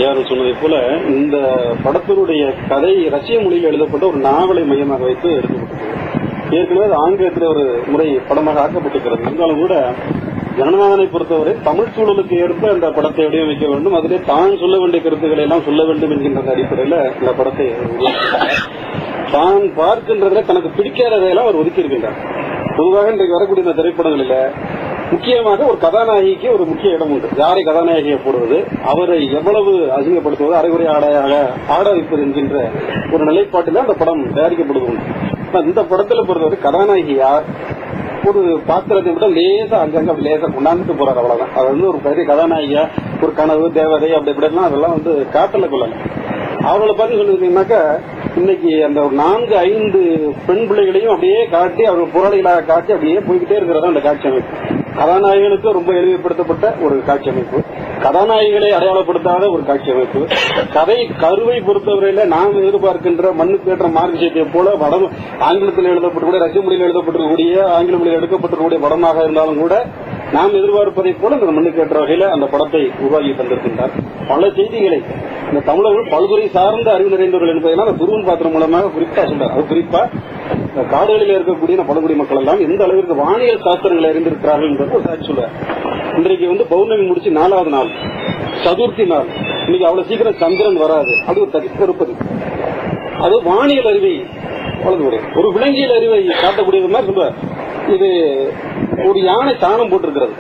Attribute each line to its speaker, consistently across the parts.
Speaker 1: யாரும் சொன்னதை போல இந்த படத்தினுடைய கதை ரஷ்ய மொழியில் எழுதப்பட்ட ஒரு நாவலை மையமாக வைத்து எடுக்கப்பட்டது. ஏற்கனவே அது ஆங்கிலத்தில் ஒரு முறை படமாக ஆக்கப்பட்டிருக்கிறது. இருந்தாலும் கூட ஜனநாதனை பொறுத்தவரை தமிழ் சூழலுக்கு ஏற்ப அந்த படத்தை வடிவமைக்க வேண்டும், அதிலே தான் சொல்ல வேண்டிய கருத்துக்களை எல்லாம் சொல்ல வேண்டும் என்கின்ற அடிப்படையில் இந்த படத்தை தான் பார்க்கின்றதுல தனக்கு பிடிக்காததையெல்லாம் அவர் ஒதுக்கி இருக்கின்றார். பொதுவாக இன்றைக்கு வரக்கூடிய இந்த திரைப்படங்களில் முக்கியமாக ஒரு கதாநாயகிக்கு ஒரு முக்கிய இடம் உண்டு. யாரை கதாநாயகியை போடுவது, அவரை எவ்வளவு அசிங்கப்படுத்துவது, அரைகுறை ஆடையாக ஆட வைப்பது என்கின்ற ஒரு நிலைப்பாட்டில் அந்த படம் தயாரிக்கப்படுவது உண்டு. இந்த படத்தில் பொறுத்தவரை கதாநாயகி யார், ஒரு பாத்திரத்தை மட்டும் லேசா அங்கங்க அப்படி லேசா கொண்டாந்துட்டு போறாரு, அவ்வளவுதான். அது வந்து ஒரு பெரிய கதாநாயகியா ஒரு கனவு தேவதை அப்படி இப்படிலாம் அதெல்லாம் வந்து காட்டல கொள்ளல. அவர்களை பார்த்து சொல்லிருக்கீங்கன்னாக்கா இன்னைக்கு அந்த ஒரு 4-5 பெண் பிள்ளைகளையும் அப்படியே காட்டி அவர்கள் போராளிகளாக காட்டி அப்படியே போய்கிட்டே இருக்கிறதா அந்த காட்சி அமைப்பு. கதாநாயகனுக்கு ரொம்ப எளிமைப்படுத்தப்பட்ட ஒரு காட்சி அமைப்பு, கதாநாயகிகளை அடையாளப்படுத்தாத ஒரு காட்சி அமைப்பு, கதை கருவை பொறுத்தவரையில நாம் எதிர்பார்க்கின்ற மண்ணுக்கேற்ற மார்க்சியத்தை போல படம் ஆங்கிலத்தில் எழுதப்பட்டக்கூடிய ரஷ்ய மொழியில் எழுதப்பட்டிருக்கக்கூடிய ஆங்கில மொழியில் எடுக்கப்பட்டிருக்கக்கூடிய படமாக இருந்தாலும் கூட நாம் எதிர்பார்ப்பதை போல இந்த மண்ணுக்கேற்ற வகையில அந்த படத்தை உருவாக்கி தந்திருக்கின்றார். பல செய்திகளை இந்த தமிழர்கள் பல்துறை சார்ந்த அறிவு நிறைந்தவர்கள் என்பதனால் அந்த துருவன் பாத்திரம் மூலமாக குறிப்பா சொல்றார். அது குறிப்பா காடுகளில் இருக்கக்கூடிய பழங்குடி மக்கள் எல்லாம் எந்த அளவிற்கு வானியல் சாஸ்திரங்களை அறிந்திருக்கிறார்கள் என்பது ஒரு சாட்சி சொல்றார். இன்றைக்கு வந்து பௌர்ணமி முடிச்சு 4வது நாள், சதுர்த்தி நாள், இன்னைக்கு அவ்வளவு சீக்கிரம் சந்திரன் வராது. அது ஒரு தனிப்பொறுப்பது. அது வானியல் அறிவை வளர்ந்து ஒரு விலங்கியல் அறிவை காட்டக்கூடியது மாதிரி சொல்றார். இது ஒரு யானை சாணம் போட்டிருக்கிறது,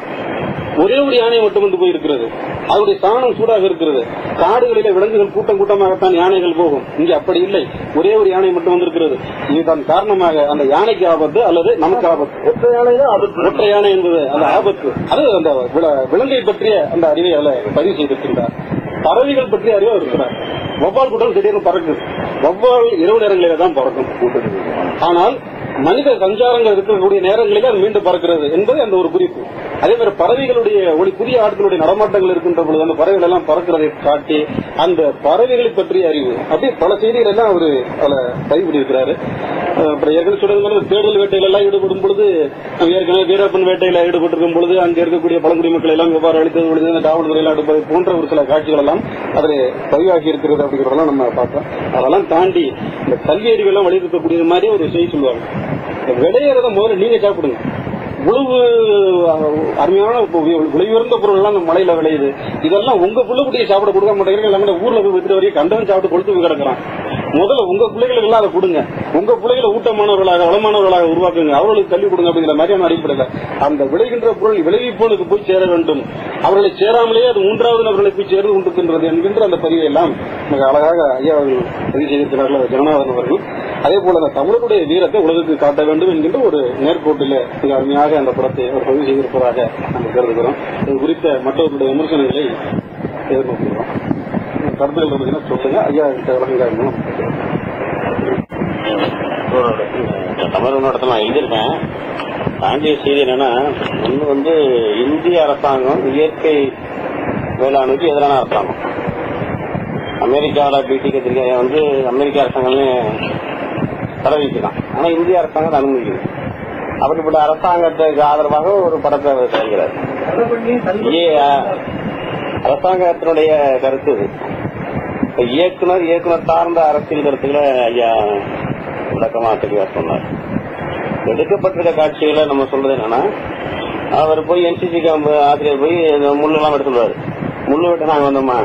Speaker 1: ஒரே ஒரு யானை மட்டும் வந்து போயிருக்கிறது, அதனுடைய சாணம் சூடாக இருக்கிறது. காடுகளிலே விலங்குகள் கூட்டம் கூட்டமாகத்தான் யானைகள் போகும், இங்கே அப்படி இல்லை, ஒரே ஒரு யானை மட்டும் வந்திருக்கிறது. இதுதான் காரணமாக அந்த யானைக்கு ஆபத்து அல்லது நமக்கு ஆபத்து. ஒற்றை யானை என்பது அந்த ஆபத்து. அது அந்த விலங்கை பற்றிய அந்த அறிவை அதில் பதிவு செய்திருக்கின்றார். பறவைகள் பற்றிய அறிவு இருக்கிறார். வவ்வால் கூட்டம் திடீர்னு பறக்குது. வவ்வால் இரவு நேரங்களிலே தான் பறக்கும். ஆனால் மனித சஞ்சாரங்கள் இருக்கக்கூடிய நேரங்களில் அது மீண்டும் பறக்கிறது என்பது அந்த ஒரு குறிப்பு. அதே மாதிரி பறவைகளுடைய புதிய ஆட்களுடைய நடமாட்டங்கள் இருக்கின்ற பொழுது அந்த பறவைகள் எல்லாம் பறக்கிறதை காட்டி அந்த பறவைகளை பற்றிய அறிவு அப்படியே பல செய்திகள் எல்லாம் அவர் பதிவு பண்ணியிருக்கிறாரு. அப்புறம் ஏற்கனவே சொல்றது தேடுதல் வேட்டைகள் எல்லாம் ஈடுபடும் பொழுது, ஏற்கனவே வீரப்பன் வேட்டையில ஈடுபட்டிருக்கும் பொழுது அங்க இருக்கக்கூடிய பழங்குடி மக்கள் எல்லாம் எவ்வாறு அழித்தது பொழுது காவல்துறை எல்லாம் எடுப்பது போன்ற ஒரு சில காட்சிகள் எல்லாம் அதில் பதிவாகி இருக்கிறது அப்படிங்கிறதெல்லாம் நம்ம பார்த்தோம். அதெல்லாம் தாண்டி இந்த கல்வி அறிவெல்லாம் வலியுறுத்தக்கூடிய மாதிரி ஒரு செய்தி சொல்லுவாங்க. விளையிறத முதல்ல நீங்க சாப்பிடுங்க. உழவு அருமையான விளையுயர்ந்த பொருள் எல்லாம் அந்த மலையில விளையுது. இதெல்லாம் உங்க பிள்ளைக்குட்டியை சாப்பிட கொடுக்க மாட்டேங்கிறீங்க. எல்லாமே ஊர்ல போய் விட்டு வரைக்கும் கண்டவன் சாப்பிட்டு கொளுத்து போய் கிடக்கிறான். முதல்ல உங்க பிள்ளைகளுக்கு எல்லாம் அதை கொடுங்க. உங்க பிள்ளைகளை ஊட்டமானவர்களாக வளமானவர்களாக உருவாக்குங்க. அவர்களுக்கு கல்வி கொடுங்க அப்படிங்கிற மாதிரியான அடிப்படையில் அந்த விளைகின்ற பொருள் விளைவிப்போனுக்கு போய் சேர வேண்டும். அவர்களை சேராமலேயே அது 3வது நபர்களை போய் சேர்ந்து கொண்டிருக்கின்றது என்கின்ற அந்த பதிவை எல்லாம் மிக அழகாக ஐயா அவர்கள் பதிவு செய்திருக்கிறார்கள் ஜனநாதன் அவர்கள். அதே போல அந்த தமிழருடைய வீரத்தை உலகுக்கு காட்ட வேண்டும் என்கின்ற ஒரு நேர்கோட்டில் மிக அருமையாக அந்த படத்தை அவர் பதிவு செய்திருப்பதாக நாங்கள் கருதுகிறோம். இது குறித்த மற்றவர்களுடைய விமர்சனங்களை எதிர்நோக்குகிறோம். கருத்துக்கள் சொல்லுங்க ஐயா.
Speaker 2: தமிழ் இடத்துல நான் எழுதியிருக்கேன். தாண்டிய செய்தி என்னன்னா, ஒன்று வந்து இந்திய அரசாங்கம் இயற்கை வேளாண்மைக்கு எதிரான அரசாங்கம். அமெரிக்காவில் பிடி கத்திரிக்காயை வந்து அமெரிக்க அரசாங்கம்னு தடவிக்கலாம், ஆனா இந்திய அரசாங்கம் அனுமதிக்குது. அப்படிப்பட்ட அரசாங்கத்துக்கு ஆதரவாக ஒரு படத்தை தருகிறார். அரசாங்கத்தினுடைய கருத்து இது. இயக்குனர் சார்ந்த அரசியல் கருத்துக்களை ஐயா விளக்கமா தெளிவா சொன்னார். எடுக்கப்பட்டிருக்க காட்சிகளை நம்ம சொல்றது என்னன்னா, அவர் போய் என்சிசி கேம்ப் ஆசிரியர் போய் முள்ளெல்லாம் எடுத்துருவாரு. முள்ளு விட்டு நாங்க வந்தோமா,